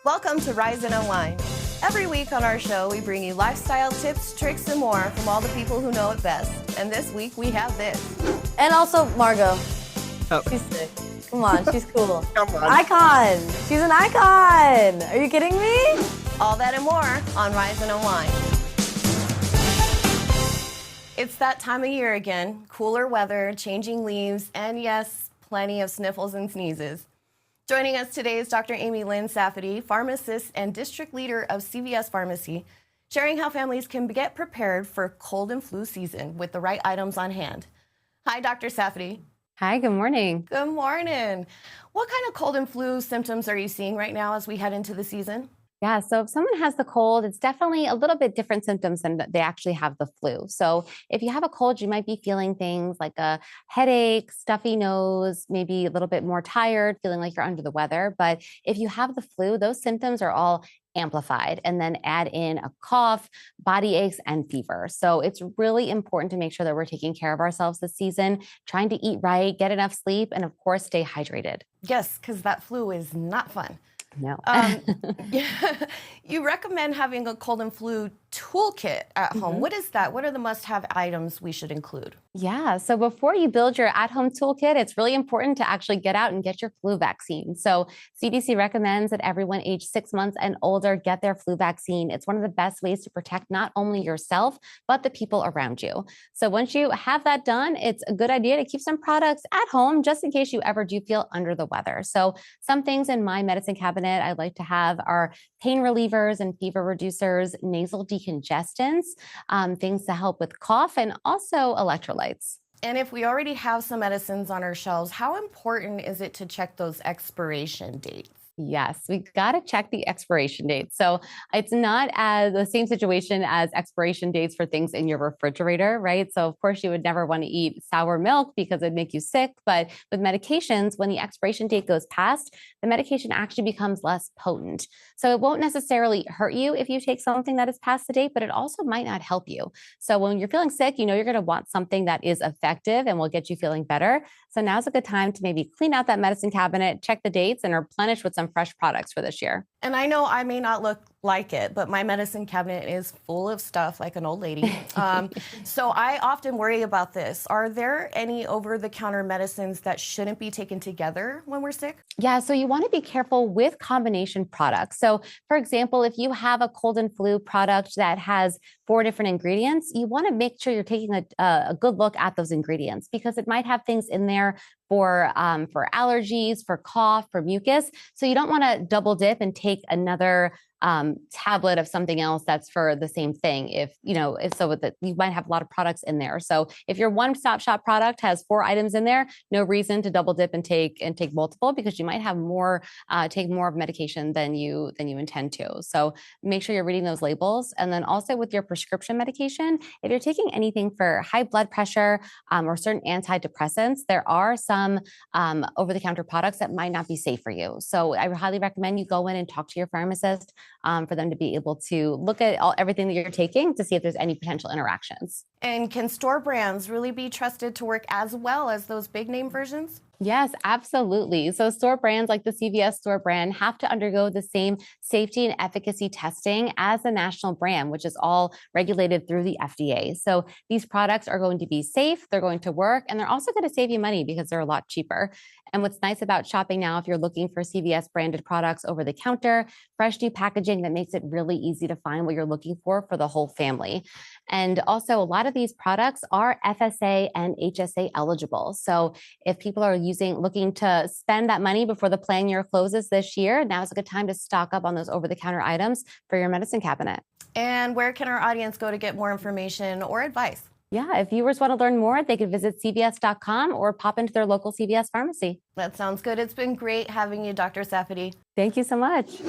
Welcome to Rise Unwind. Every week on our show, we bring you lifestyle tips, tricks, and more from all the people who know it best. And this week, we have this. And also Margot. Oh. She's sick. Come on, she's cool. Come on. Icon. She's an icon. Are you kidding me? All that and more on Rise Unwind. It's that time of year again. Cooler weather, changing leaves, and yes, plenty of sniffles and sneezes. Joining us today is Dr. Lynn Safaty, pharmacist and district leader of CVS Pharmacy, sharing how families can get prepared for cold and flu season with the right items on hand. Hi, Dr. Safaty. Hi, good morning. Good morning. What kind of cold and flu symptoms are you seeing right now as we head into the season? Yeah, so if someone has the cold, it's definitely a little bit different symptoms than they actually have the flu. So if you have a cold, you might be feeling things like a headache, stuffy nose, maybe a little bit more tired, feeling like you're under the weather. But if you have the flu, those symptoms are all amplified, and then add in a cough, body aches, and fever. So it's really important to make sure that we're taking care of ourselves this season, trying to eat right, get enough sleep, and of course, stay hydrated. Yes, because that flu is not fun. No. You recommend having a cold and flu toolkit at home. What is that? What are the must-have items we should include? Yeah, so before you build your at-home toolkit, it's really important to actually get out and get your flu vaccine. So CDC recommends that everyone aged 6 months and older get their flu vaccine. It's one of the best ways to protect not only yourself, but the people around you. So once you have that done, it's a good idea to keep some products at home just in case you ever do feel under the weather. So some things in my medicine cabinet I like to have are pain relievers and fever reducers, nasal decongestants, things to help with cough, and also electrolytes. And if we already have some medicines on our shelves, how important is it to check those expiration dates? Yes, we got to check the expiration date. So it's not as the same situation as expiration dates for things in your refrigerator, right? So of course you would never want to eat sour milk because it'd make you sick. But with medications, when the expiration date goes past, the medication actually becomes less potent. So it won't necessarily hurt you if you take something that is past the date, but it also might not help you. So when you're feeling sick, you know you're going to want something that is effective and will get you feeling better. So now's a good time to maybe clean out that medicine cabinet, check the dates, and replenish with some fresh products for this year. And I know I may not look like it, but my medicine cabinet is full of stuff like an old lady. So I often worry about this. Are there any over-the-counter medicines that shouldn't be taken together when we're sick? Yeah, so you want to be careful with combination products. So for example, if you have a cold and flu product that has 4 different ingredients, you want to make sure you're taking a good look at those ingredients because it might have things in there for allergies, for cough, for mucus. So you don't want to double dip and take another tablet of something else that's for the same thing. You might have a lot of products in there. So if your one-stop shop product has 4 items in there, no reason to double dip and take multiple because you might have take more of medication than you intend to. So make sure you're reading those labels. And then also with your prescription medication, if you're taking anything for high blood pressure or certain antidepressants, there are some over-the-counter products that might not be safe for you. So I highly recommend you go in and talk to your pharmacist for them to be able to look at everything that you're taking to see if there's any potential interactions. And can store brands really be trusted to work as well as those big name versions? Yes, absolutely. So store brands like the CVS store brand have to undergo the same safety and efficacy testing as the national brand, which is all regulated through the FDA. So these products are going to be safe, they're going to work, and they're also going to save you money because they're a lot cheaper. And what's nice about shopping now, if you're looking for CVS branded products over the counter, fresh new packaging that makes it really easy to find what you're looking for the whole family. And also a lot of these products are FSA and HSA eligible. So if people are looking to spend that money before the plan year closes this year, now is a good time to stock up on those over-the-counter items for your medicine cabinet. And where can our audience go to get more information or advice? Yeah, if viewers want to learn more, they could visit cvs.com or pop into their local CVS pharmacy. That sounds good. It's been great having you, Dr. Safaty. Thank you so much.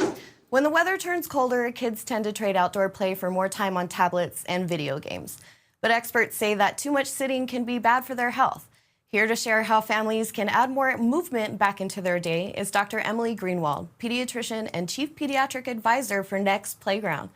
When the weather turns colder, kids tend to trade outdoor play for more time on tablets and video games. But experts say that too much sitting can be bad for their health. Here to share how families can add more movement back into their day is Dr. Emily Greenwald, pediatrician and chief pediatric advisor for Nex Playground.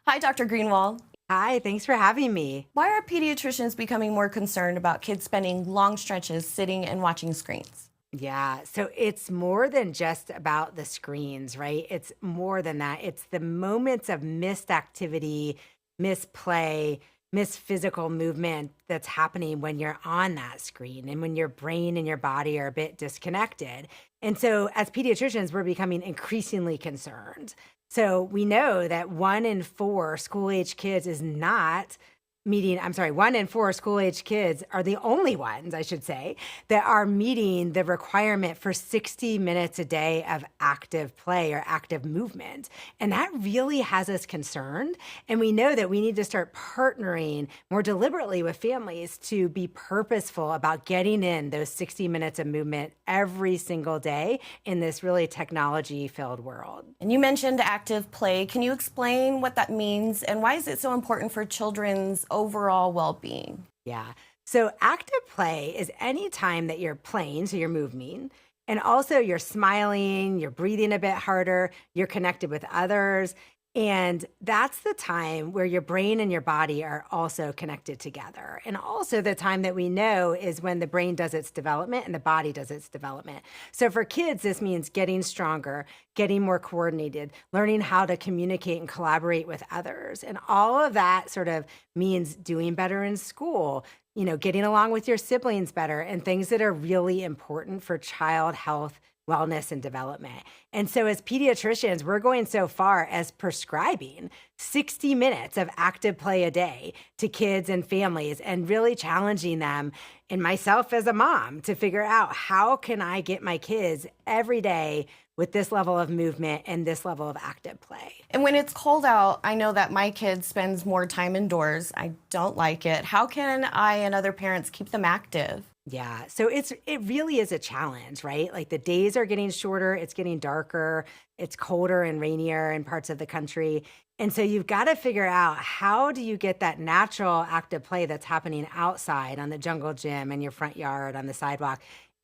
Hi, Dr. Greenwald. Hi, thanks for having me. Why are pediatricians becoming more concerned about kids spending long stretches sitting and watching screens? Yeah, so it's more than just about the screens, right? It's more than that. It's the moments of missed activity, missed play, missed physical movement that's happening when you're on that screen and when your brain and your body are a bit disconnected. And so, as pediatricians, we're becoming increasingly concerned. So, we know that 1 in 4 school age kids is not meeting, 1 in 4 school age kids are the only ones, I should say, that are meeting the requirement for 60 minutes a day of active play or active movement. And that really has us concerned. And we know that we need to start partnering more deliberately with families to be purposeful about getting in those 60 minutes of movement every single day in this really technology-filled world. And you mentioned active play. Can you explain what that means and why is it so important for children's overall well-being? Yeah. So active play is any time that you're playing, so you're moving, and also you're smiling, you're breathing a bit harder, you're connected with others. And that's the time where your brain and your body are also connected together. And also the time that we know is when the brain does its development and the body does its development. So for kids, this means getting stronger, getting more coordinated, learning how to communicate and collaborate with others. And all of that sort of means doing better in school, getting along with your siblings better, and things that are really important for child health, wellness, and development. And so as pediatricians, we're going so far as prescribing 60 minutes of active play a day to kids and families and really challenging them and myself as a mom to figure out how can I get my kids every day with this level of movement and this level of active play. And when it's cold out, I know that my kid spends more time indoors. I don't like it. How can I and other parents keep them active? Yeah, so it really is a challenge, right? Like the days are getting shorter, it's getting darker, it's colder and rainier in parts of the country. And so you've got to figure out how do you get that natural active play that's happening outside on the jungle gym, in your front yard, on the sidewalk,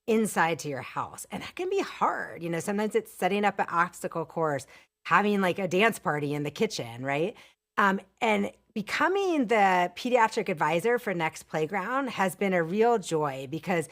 inside to your house. And that can be hard. Sometimes it's setting up an obstacle course, having like a dance party in the kitchen, right? And becoming the pediatric advisor for Nex Playground has been a real joy because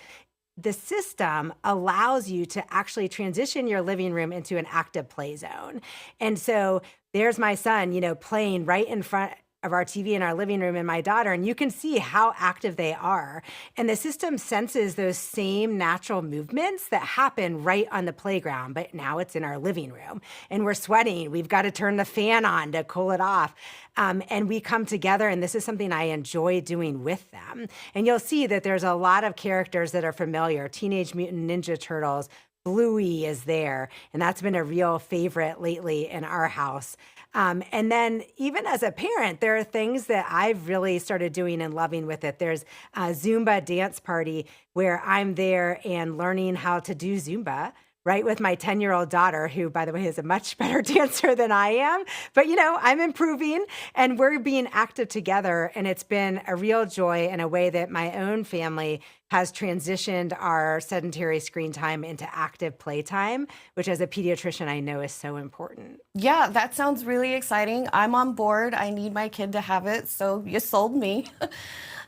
the system allows you to actually transition your living room into an active play zone. And so there's my son, playing right in front of our TV in our living room and my daughter, and you can see how active they are. And the system senses those same natural movements that happen right on the playground, but now it's in our living room and we're sweating. We've got to turn the fan on to cool it off. And we come together, and this is something I enjoy doing with them. And you'll see that there's a lot of characters that are familiar. Teenage Mutant Ninja Turtles, Bluey is there, and that's been a real favorite lately in our house. And then even as a parent, there are things that I've really started doing and loving with it. There's a Zumba dance party where I'm there and learning how to do Zumba, right, with my 10-year-old daughter, who, by the way, is a much better dancer than I am. But, I'm improving, and we're being active together, and it's been a real joy in a way that my own family has transitioned our sedentary screen time into active playtime, which as a pediatrician, I know is so important. Yeah, that sounds really exciting. I'm on board. I need my kid to have it, so you sold me.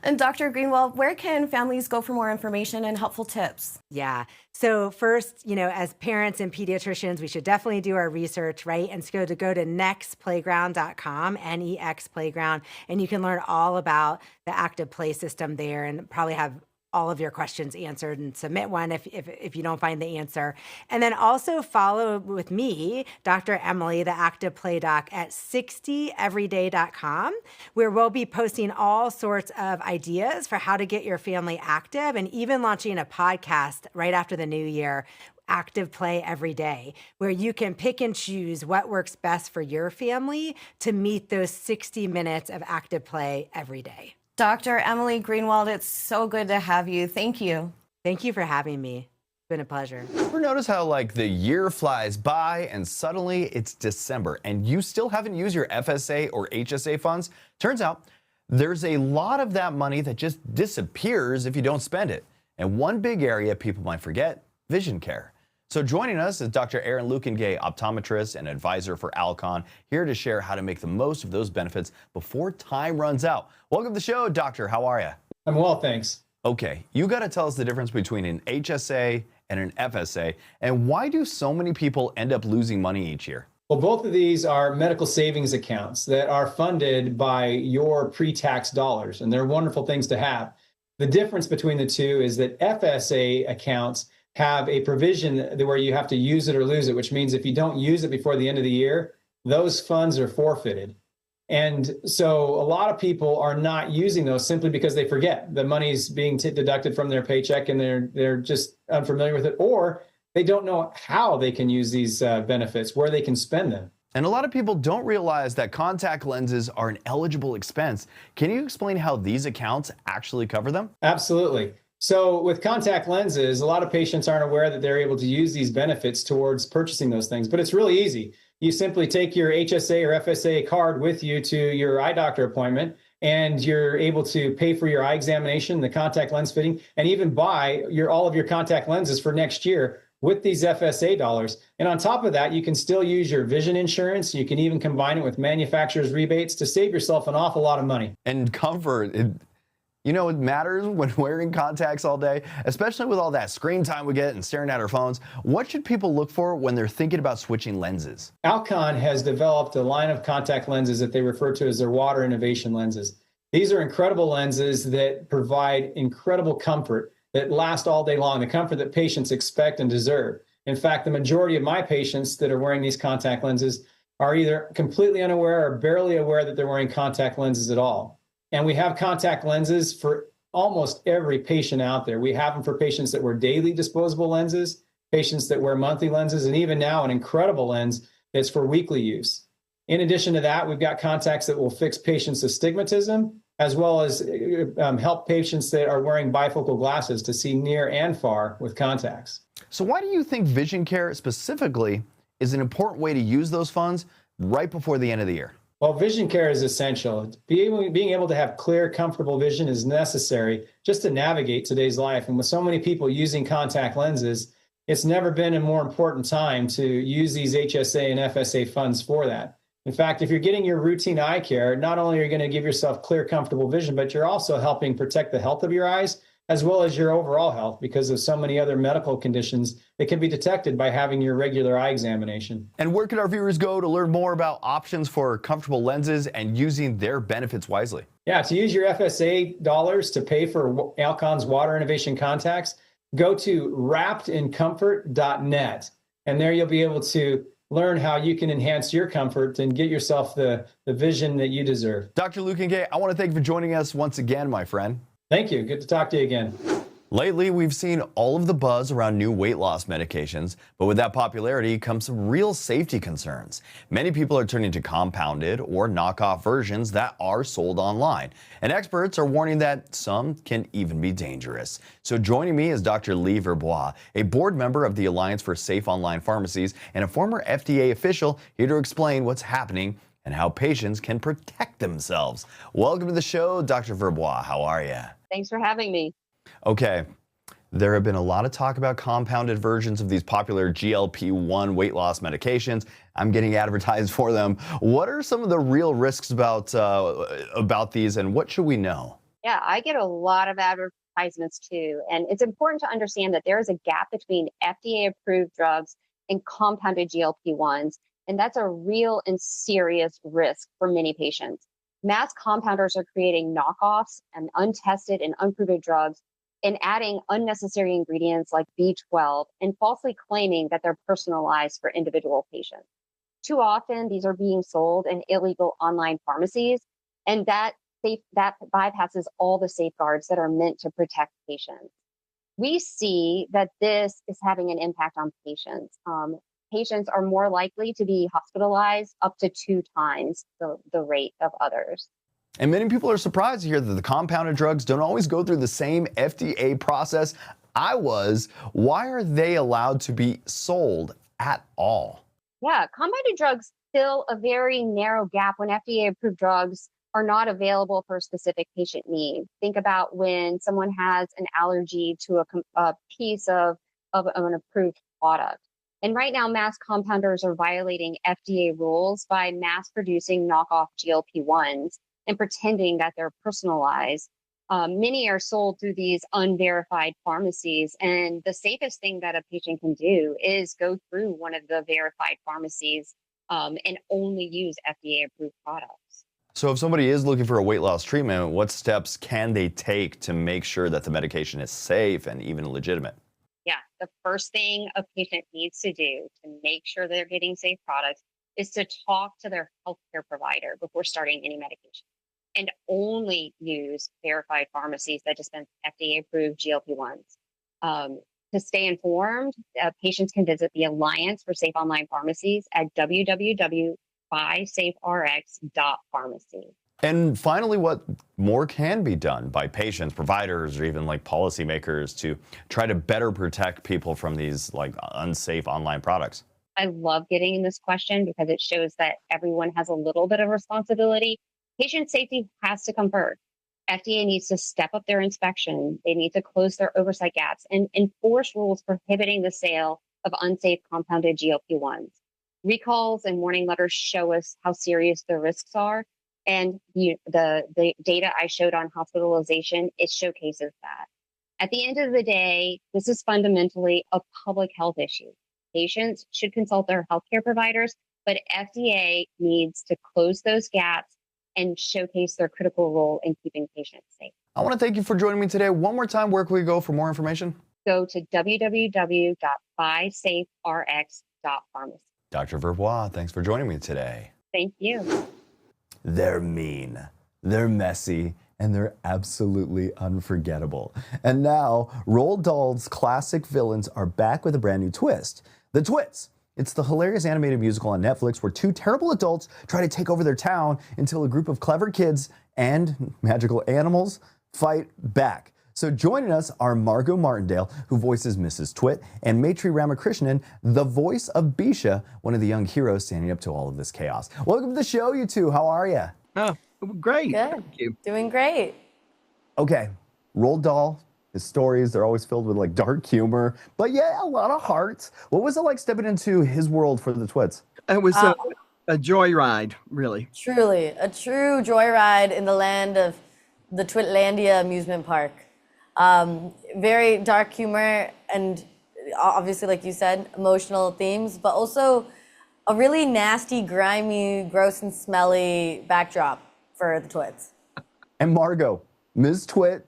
And Dr. Greenwald, where can families go for more information and helpful tips? Yeah. So first, as parents and pediatricians, we should definitely do our research, right? And so go to nexplayground.com, Nex Playground, and you can learn all about the active play system there and probably have all of your questions answered and submit one if you don't find the answer. And then also follow with me, Dr. Emily, the Active Play Doc, at 60everyday.com, where we'll be posting all sorts of ideas for how to get your family active and even launching a podcast right after the new year, Active Play Every Day, where you can pick and choose what works best for your family to meet those 60 minutes of active play every day. Dr. Emily Greenwald, it's so good to have you. Thank you. Thank you for having me. It's been a pleasure. Ever notice how the year flies by and suddenly it's December and you still haven't used your FSA or HSA funds? Turns out there's a lot of that money that just disappears if you don't spend it. And one big area people might forget, vision care. So joining us is Dr. Luekenga, optometrist and advisor for Alcon, here to share how to make the most of those benefits before time runs out. Welcome to the show, Doctor. How are you? I'm well, thanks. Okay, you got to tell us the difference between an HSA and an FSA? And why do so many people end up losing money each year? Well, both of these are medical savings accounts that are funded by your pre-tax dollars, and they're wonderful things to have. The difference between the two is that FSA accounts have a provision where you have to use it or lose it, which means if you don't use it before the end of the year, those funds are forfeited. And so a lot of people are not using those simply because they forget the money's being deducted from their paycheck and they're just unfamiliar with it, or they don't know how they can use these benefits, where they can spend them. And a lot of people don't realize that contact lenses are an eligible expense. Can you explain how these accounts actually cover them? Absolutely. So with contact lenses, a lot of patients aren't aware that they're able to use these benefits towards purchasing those things, but it's really easy. You simply take your HSA or FSA card with you to your eye doctor appointment, and you're able to pay for your eye examination, the contact lens fitting, and even buy all of your contact lenses for next year with these FSA dollars. And on top of that, you can still use your vision insurance. You can even combine it with manufacturer's rebates to save yourself an awful lot of money. And comfort, it matters when wearing contacts all day, especially with all that screen time we get and staring at our phones. What should people look for when they're thinking about switching lenses? Alcon has developed a line of contact lenses that they refer to as their water innovation lenses. These are incredible lenses that provide incredible comfort that last all day long, the comfort that patients expect and deserve. In fact, the majority of my patients that are wearing these contact lenses are either completely unaware or barely aware that they're wearing contact lenses at all. And we have contact lenses for almost every patient out there. We have them for patients that wear daily disposable lenses, patients that wear monthly lenses, and even now an incredible lens that's for weekly use. In addition to that, we've got contacts that will fix patients' astigmatism, as well as help patients that are wearing bifocal glasses to see near and far with contacts. So why do you think vision care specifically is an important way to use those funds right before the end of the year? Well, vision care is essential. Being able to have clear, comfortable vision is necessary just to navigate today's life. And with so many people using contact lenses, it's never been a more important time to use these HSA and FSA funds for that. In fact, if you're getting your routine eye care, not only are you going to give yourself clear, comfortable vision, but you're also helping protect the health of your eyes as well as your overall health because of so many other medical conditions that can be detected by having your regular eye examination. And where can our viewers go to learn more about options for comfortable lenses and using their benefits wisely? Yeah, to use your FSA dollars to pay for Alcon's water innovation contacts, go to wrappedincomfort.net. And there you'll be able to learn how you can enhance your comfort and get yourself the vision that you deserve. Dr. Luekenga, I want to thank you for joining us once again, my friend. Thank you. Good to talk to you again. Lately, we've seen all of the buzz around new weight loss medications, but with that popularity comes some real safety concerns. Many people are turning to compounded or knockoff versions that are sold online, and experts are warning that some can even be dangerous. So joining me is Dr. Leigh Verbois, a board member of the Alliance for Safe Online Pharmacies and a former FDA official, here to explain what's happening and how patients can protect themselves. Welcome to the show, Dr. Verbois. How are you? Thanks for having me. Okay, there have been a lot of talk about compounded versions of these popular GLP-1 weight loss medications. I'm getting advertised for them. What are some of the real risks about these, and what should we know? Yeah, I get a lot of advertisements too. And it's important to understand that there is a gap between FDA-approved drugs and compounded GLP-1s. And that's a real and serious risk for many patients. Mass compounders are creating knockoffs and untested and unproven drugs and adding unnecessary ingredients like B12 and falsely claiming that they're personalized for individual patients. Too often, these are being sold in illegal online pharmacies, and that bypasses all the safeguards that are meant to protect patients. We see that this is having an impact on patients. Patients are more likely to be hospitalized up to 2 times the rate of others. And many people are surprised to hear that the compounded drugs don't always go through the same FDA process. Why are they allowed to be sold at all? Yeah, compounded drugs fill a very narrow gap when FDA-approved drugs are not available for a specific patient need. Think about when someone has an allergy to a piece of an approved product. And right now, mass compounders are violating FDA rules by mass producing knockoff GLP-1s and pretending that they're personalized Many are sold through these unverified pharmacies. And the safest thing that a patient can do is go through one of the verified pharmacies and only use FDA approved products. So if somebody is looking for a weight loss treatment, what steps can they take to make sure that the medication is safe and even legitimate? Yeah, the first thing a patient needs to do to make sure they're getting safe products is to talk to their healthcare provider before starting any medication, and only use verified pharmacies that dispense FDA-approved GLP-1s. To stay informed, patients can visit the Alliance for Safe Online Pharmacies at www.buysaferx.pharmacy. And finally, what more can be done by patients, providers, or even like policymakers to try to better protect people from these like unsafe online products? I love getting this question because it shows that everyone has a little bit of responsibility. Patient safety has to come first. FDA needs to step up their inspection. They need to close their oversight gaps and enforce rules prohibiting the sale of unsafe compounded GLP-1s. Recalls and warning letters show us how serious the risks are. And the data I showed on hospitalization, it showcases that. At the end of the day, this is fundamentally a public health issue. Patients should consult their healthcare providers, but FDA needs to close those gaps and showcase their critical role in keeping patients safe. I want to thank you for joining me today. One more time, where can we go for more information? Go to www.buysaferx.pharmacy. Dr. Verbois, thanks for joining me today. Thank you. They're mean, they're messy, and they're absolutely unforgettable. And now, Roald Dahl's classic villains are back with a brand new twist. The Twits. It's the hilarious animated musical on Netflix where two terrible adults try to take over their town until a group of clever kids and magical animals fight back. So joining us are Margot Martindale, who voices Mrs. Twit, and Maitreyi Ramakrishnan, the voice of Bisha, one of the young heroes standing up to all of this chaos. Welcome to the show, you two. How are you? Oh, great. Good. Thank you. Doing great. Okay, Roald Dahl, his stories, they're always filled with like dark humor, but yeah, a lot of heart. What was it like stepping into his world for the Twits? It was a joyride, really. Truly, a true joyride in the land of the Twitlandia amusement park. Very dark humor and obviously, like you said, emotional themes, but also a really nasty, grimy, gross and smelly backdrop for the Twits. And Margot, Ms. Twit.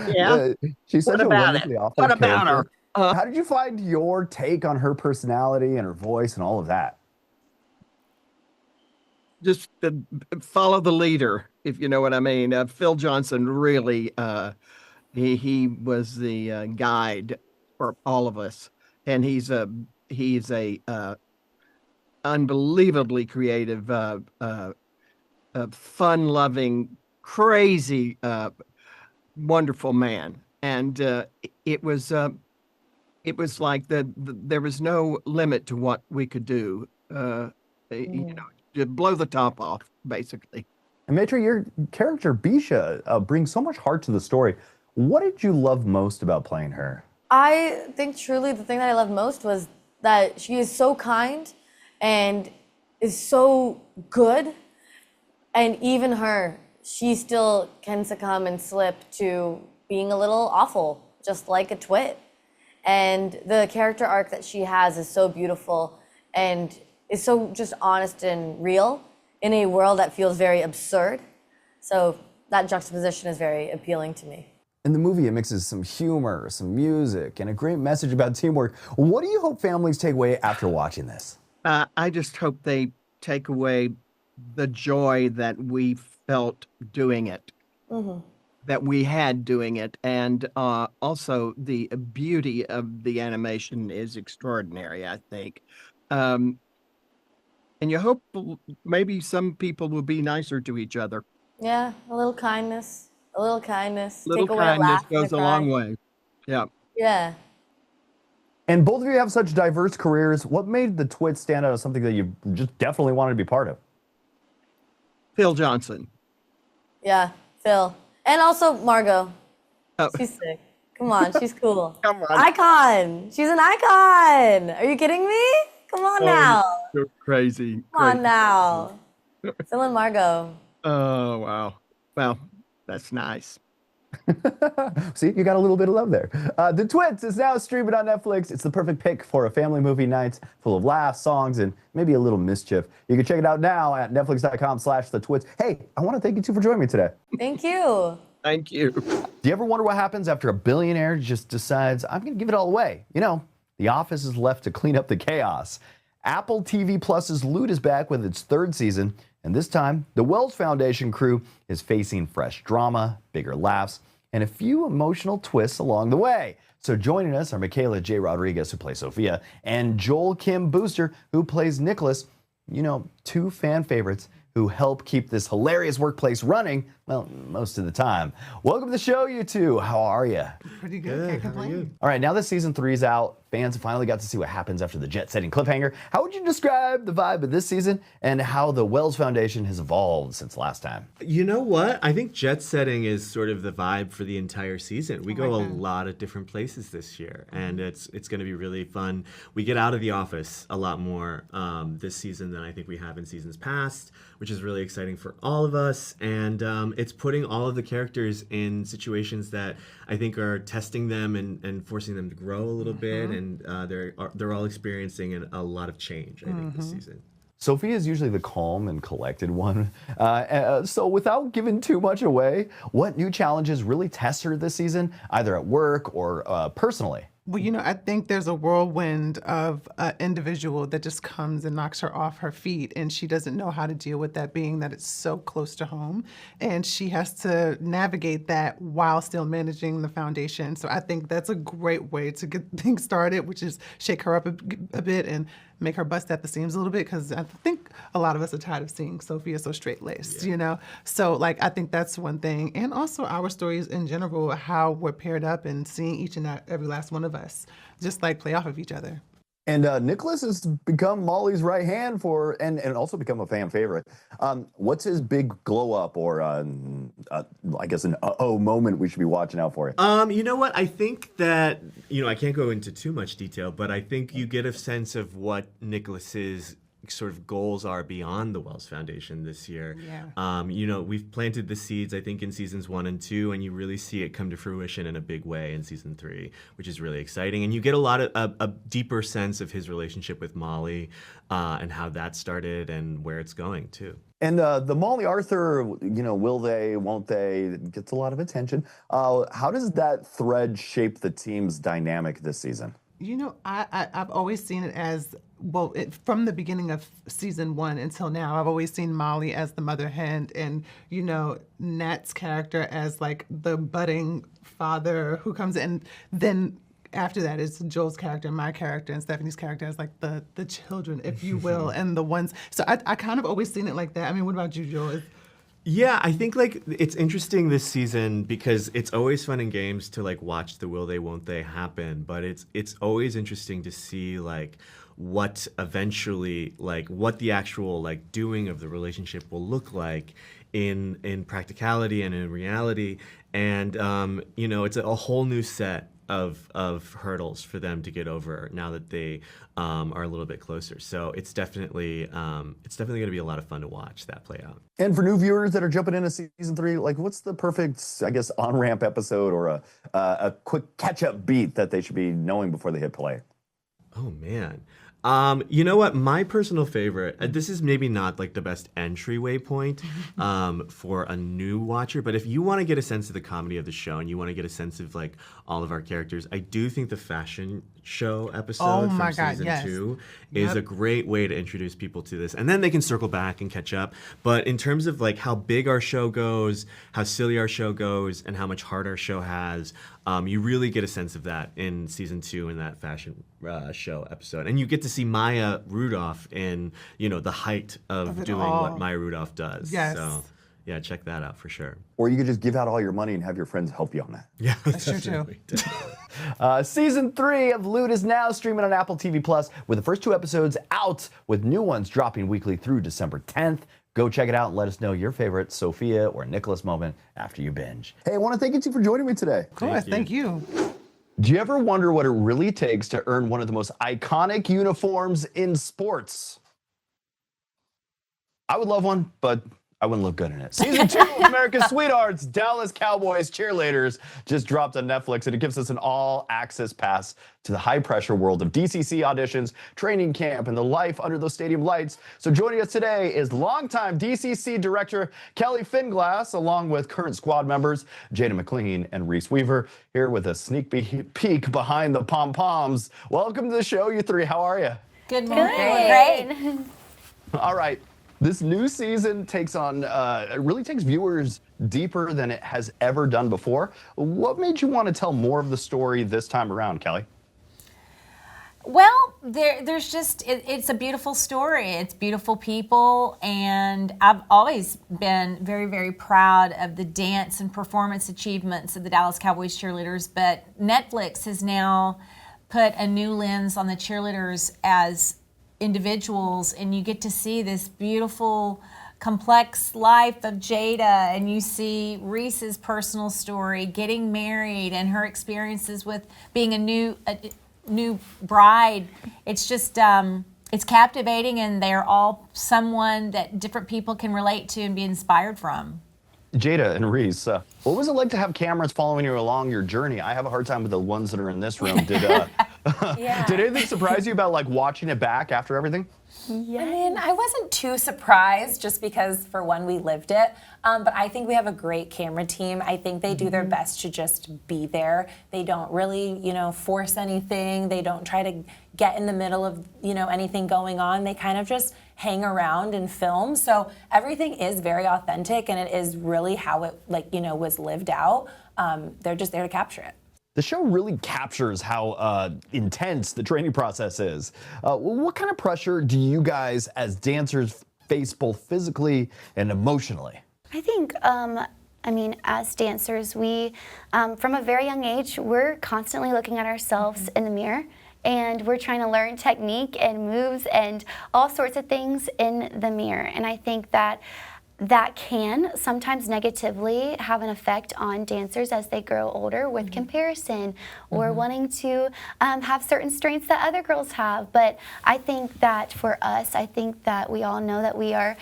Yeah. She's such What a about wonderfully it? awful What about character. her? How did you find your take on her personality and her voice and all of that? Just follow the leader, if you know what I mean. Phil Johnson really, he was the guide for all of us, and he's a unbelievably creative, fun-loving, crazy, wonderful man. And it was like there was no limit to what we could do. You know, to blow the top off, basically. And Maitreyi, your character Bisha brings so much heart to the story. What did you love most about playing her? I think truly the thing that I loved most was that she is so kind and is so good. And even her, she still can succumb and slip to being a little awful, just like a Twit. And the character arc that she has is so beautiful and is so just honest and real in a world that feels very absurd. So that juxtaposition is very appealing to me. In the movie, it mixes some humor, some music, and a great message about teamwork. What do you hope families take away after watching this? I just hope they take away the joy that we felt doing it, that we had doing it, and also the beauty of the animation is extraordinary, I think. And you hope maybe some people will be nicer to each other. Yeah, a little kindness, a little kindness. Little Take away a kindness laugh and goes a cry. long way. Yeah. Yeah. And both of you have such diverse careers. What made the Twits stand out as something that you just definitely wanted to be part of? Phil Johnson. Yeah, Phil. And also Margot. Oh. She's sick. Come on, she's cool. Come on. Icon. She's an icon. Are you kidding me? Come on now. You're crazy. Come on Crazy. now. Phil and Margot. Oh, wow. Well, that's nice. See, you got a little bit of love there. The Twits is now streaming on Netflix. It's the perfect pick for a family movie night full of laughs, songs, and maybe a little mischief. You can check it out now at netflix.com/thetwits. Hey, I want to thank you two for joining me today. Thank you. Thank you. Do you ever wonder what happens after a billionaire just decides, I'm going to give it all away? You know, the office is left to clean up the chaos. Apple TV Plus's Loot is back with its third season, and this time, the Wells Foundation crew is facing fresh drama, bigger laughs, and a few emotional twists along the way. So joining us are Michaela J. Rodriguez, who plays Sophia, and Joel Kim Booster, who plays Nicholas. You know, two fan favorites who help keep this hilarious workplace running, well, most of the time. Welcome to the show, you two. How are you? Pretty good. Can't complain. All right, now that season 3 is out, fans finally got to see what happens after the jet-setting cliffhanger. How would you describe the vibe of this season and how the Wells Foundation has evolved since last time? You know what? I think jet setting is sort of the vibe for the entire season. We go a lot of different places this year, and it's going to be really fun. We get out of the office a lot more this season than I think we have in seasons past, which is really exciting for all of us. And it's putting all of the characters in situations that I think are testing them and forcing them to grow a little bit. And they're all experiencing a lot of change, I think, this season. Sophia is usually the calm and collected one. So without giving too much away, what new challenges really test her this season, either at work or personally? Well, you know, I think there's a whirlwind of an individual that just comes and knocks her off her feet, and she doesn't know how to deal with that, being that it's so close to home. And she has to navigate that while still managing the foundation. So I think that's a great way to get things started, which is shake her up a bit and make her bust at the seams a little bit, because I think a lot of us are tired of seeing Sophia so straight-laced, you know? So, like, I think that's one thing. And also our stories in general, how we're paired up and seeing each and every last one of us just, like, play off of each other. And Nicholas has become Molly's right hand and also become a fan favorite. What's his big glow up or I guess an moment we should be watching out for? You know what? I think that, you know, I can't go into too much detail, but I think you get a sense of what Nicholas's sort of goals are beyond the Wells Foundation this year. Yeah. You know, we've planted the seeds, I think, in seasons 1 and 2, and you really see it come to fruition in a big way in season 3, which is really exciting. And you get a lot of a deeper sense of his relationship with Molly and how that started and where it's going too. And the Molly Arthur, you know, will they, won't they, it gets a lot of attention. How does that thread shape the team's dynamic this season? You know, I've always seen it as, well, from the beginning of season 1 until now, I've always seen Molly as the mother hen and, you know, Nat's character as like the budding father who comes in. Then after that is Joel's character, my character, and Stephanie's character as like the children, if you will, and the ones. So I kind of always seen it like that. I mean, what about you, Joel? Yeah, I think like it's interesting this season because it's always fun in games to like watch the will they won't they happen, but it's always interesting to see like what eventually like what the actual like doing of the relationship will look like in practicality and in reality. And you know, it's a whole new set of hurdles for them to get over now that they are a little bit closer. So it's definitely going to be a lot of fun to watch that play out. And for new viewers that are jumping into season 3, like what's the perfect, I guess, on-ramp episode or a quick catch-up beat that they should be knowing before they hit play? Oh man. You know what? My personal favorite, this is maybe not like the best entryway point for a new watcher, but if you want to get a sense of the comedy of the show and you want to get a sense of like all of our characters, I do think the fashion show episode from season 2 is a great way to introduce people to this. And then they can circle back and catch up. But in terms of like how big our show goes, how silly our show goes, and how much heart our show has, you really get a sense of that in season 2 in that fashion show episode. And you get to see Maya Rudolph in, you know, the height of doing what Maya Rudolph does. Yes. So yeah, check that out for sure. Or you could just give out all your money and have your friends help you on that. Yeah, That's true too. Season 3 of Loot is now streaming on Apple TV Plus, with the first 2 episodes out, with new ones dropping weekly through December 10th. Go check it out and let us know your favorite Sophia or Nicholas moment after you binge. Hey, I want to thank you two for joining me today. Of course, thank you. Do you ever wonder what it really takes to earn one of the most iconic uniforms in sports? I would love one, but I wouldn't look good in it. Season 2 of America's Sweethearts, Dallas Cowboys Cheerleaders, just dropped on Netflix, and it gives us an all-access pass to the high-pressure world of DCC auditions, training camp, and the life under those stadium lights. So joining us today is longtime DCC director Kelli Finglass, along with current squad members Jade McLean and Reece Weaver, here with a sneak peek behind the pom-poms. Welcome to the show, you three. How are you? Good morning. Great. All right. This new season takes on, it really takes viewers deeper than it has ever done before. What made you want to tell more of the story this time around, Kelli? Well, there's just, it's a beautiful story. It's beautiful people, and I've always been very, very proud of the dance and performance achievements of the Dallas Cowboys cheerleaders, but Netflix has now put a new lens on the cheerleaders as individuals, and you get to see this beautiful, complex life of Jada, and you see Reece's personal story, getting married, and her experiences with being a new bride. It's just it's captivating, and they're all someone that different people can relate to and be inspired from. Jada and Reece, what was it like to have cameras following you along your journey? I have a hard time with the ones that are in this room. Did anything surprise you about like watching it back after everything? Yeah. I mean, I wasn't too surprised just because, for one, we lived it. But I think we have a great camera team. I think they do their best to just be there. They don't really, force anything. They don't try to get in the middle of, anything going on. They kind of just hang around and film. So everything is very authentic, and it is really how it, was lived out. They're just there to capture it. The show really captures how intense the training process is. What kind of pressure do you guys as dancers face both physically and emotionally? I think, as dancers, we, from a very young age, we're constantly looking at ourselves in the mirror, and we're trying to learn technique and moves and all sorts of things in the mirror. And I think that can sometimes negatively have an effect on dancers as they grow older with comparison or wanting to have certain strengths that other girls have. But I think that for us, I think that we all know that we are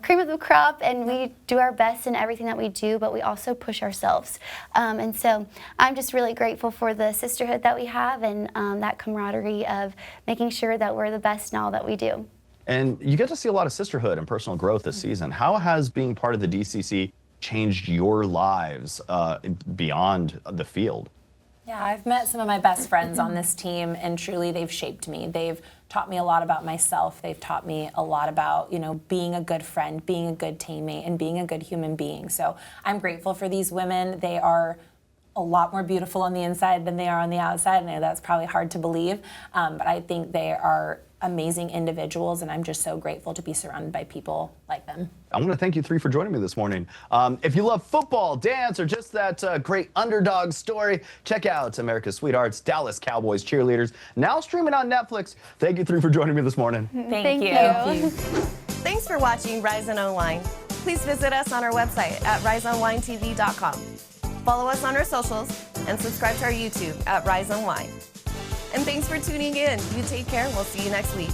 cream of the crop, and we do our best in everything that we do, but we also push ourselves. And so I'm just really grateful for the sisterhood that we have, and that camaraderie of making sure that we're the best in all that we do. And you get to see a lot of sisterhood and personal growth this season. How has being part of the DCC changed your lives beyond the field? Yeah, I've met some of my best friends on this team, and truly they've shaped me. They've taught me a lot about myself. They've taught me a lot about, being a good friend, being a good teammate, and being a good human being. So I'm grateful for these women. They are a lot more beautiful on the inside than they are on the outside. I know that's probably hard to believe, but I think they are amazing individuals, and I'm just so grateful to be surrounded by people like them. I want to thank you three for joining me this morning. If you love football, dance, or just that great underdog story, check out America's Sweethearts, Dallas Cowboys Cheerleaders, now streaming on Netflix. Thank you three for joining me this morning. Thank you. Thanks for watching Rise Unwind. Please visit us on our website at riseunwindtv.com. Follow us on our socials and subscribe to our YouTube at Rise Unwind. And thanks for tuning in. You take care. We'll see you next week.